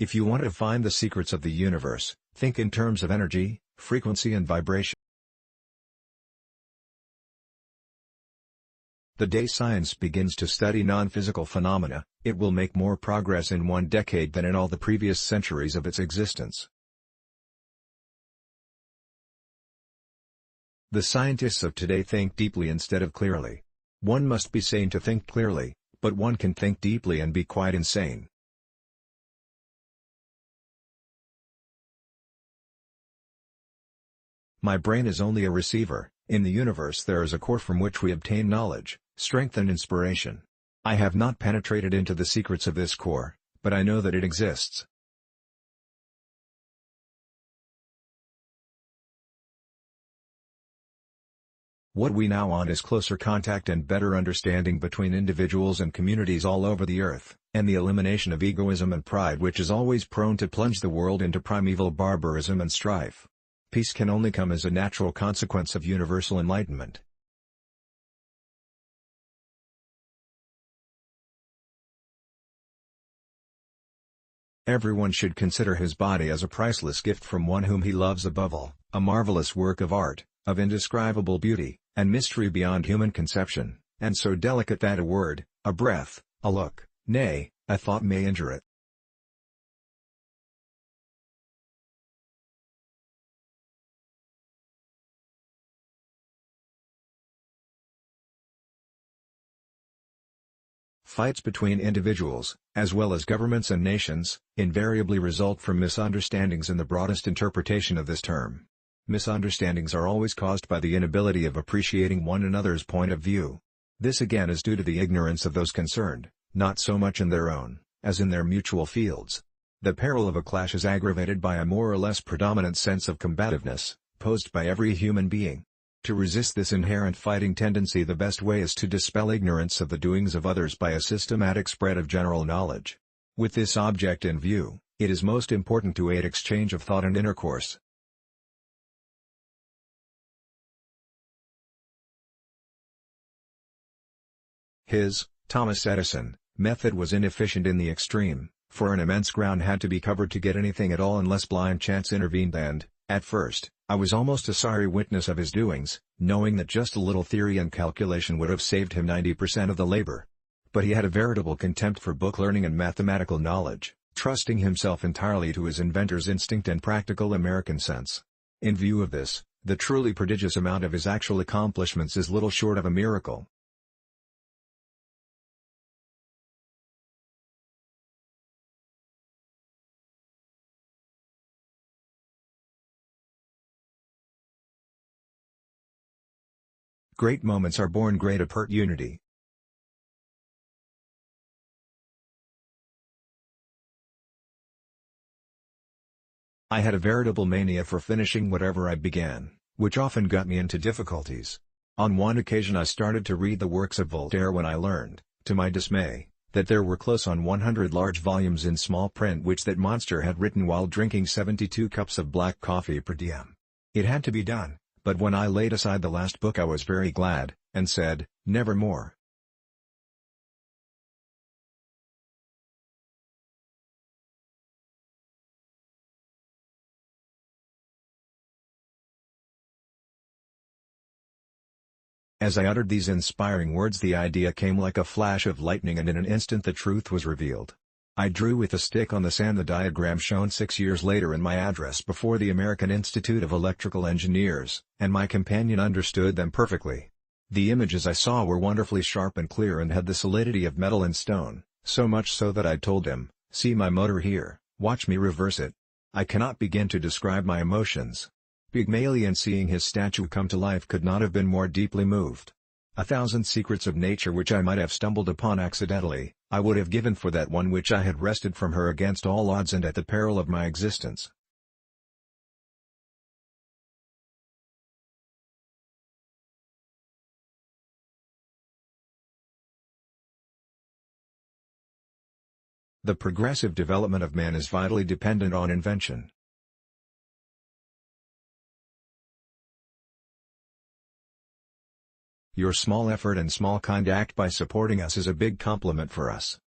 If you want to find the secrets of the universe, think in terms of energy, frequency and vibration. The day science begins to study non-physical phenomena, it will make more progress in 1 decade than in all the previous centuries of its existence. The scientists of today think deeply instead of clearly. One must be sane to think clearly, but one can think deeply and be quite insane. My brain is only a receiver. In the universe there is a core from which we obtain knowledge, strength and inspiration. I have not penetrated into the secrets of this core, but I know that it exists. What we now want is closer contact and better understanding between individuals and communities all over the earth, and the elimination of egoism and pride which is always prone to plunge the world into primeval barbarism and strife. Peace can only come as a natural consequence of universal enlightenment. Everyone should consider his body as a priceless gift from one whom he loves above all, a marvelous work of art, of indescribable beauty, and mystery beyond human conception, and so delicate that a word, a breath, a look, nay, a thought may injure it. Fights between individuals, as well as governments and nations, invariably result from misunderstandings in the broadest interpretation of this term. Misunderstandings are always caused by the inability of appreciating one another's point of view. This again is due to the ignorance of those concerned, not so much in their own, as in their mutual fields. The peril of a clash is aggravated by a more or less predominant sense of combativeness, posed by every human being. To resist this inherent fighting tendency, the best way is to dispel ignorance of the doings of others by a systematic spread of general knowledge. With this object in view, it is most important to aid exchange of thought and intercourse. His, Thomas Edison, method was inefficient in the extreme, for an immense ground had to be covered to get anything at all unless blind chance intervened and, at first, I was almost a sorry witness of his doings, knowing that just a little theory and calculation would have saved him 90% of the labor. But he had a veritable contempt for book learning and mathematical knowledge, trusting himself entirely to his inventor's instinct and practical American sense. In view of this, the truly prodigious amount of his actual accomplishments is little short of a miracle. Great moments are born great apart unity. I had a veritable mania for finishing whatever I began, which often got me into difficulties. On one occasion I started to read the works of Voltaire when I learned, to my dismay, that there were close on 100 large volumes in small print which that monster had written while drinking 72 cups of black coffee per diem. It had to be done. But when I laid aside the last book I was very glad, and said, never more. As I uttered these inspiring words the idea came like a flash of lightning and in an instant the truth was revealed. I drew with a stick on the sand the diagram shown 6 years later in my address before the American Institute of Electrical Engineers, and my companion understood them perfectly. The images I saw were wonderfully sharp and clear and had the solidity of metal and stone, so much so that I told him, "See my motor here, watch me reverse it." I cannot begin to describe my emotions. Pygmalion seeing his statue come to life could not have been more deeply moved. 1,000 secrets of nature which I might have stumbled upon accidentally, I would have given for that one which I had wrested from her against all odds and at the peril of my existence. The progressive development of man is vitally dependent on invention. Your small effort and small kind act by supporting us is a big compliment for us.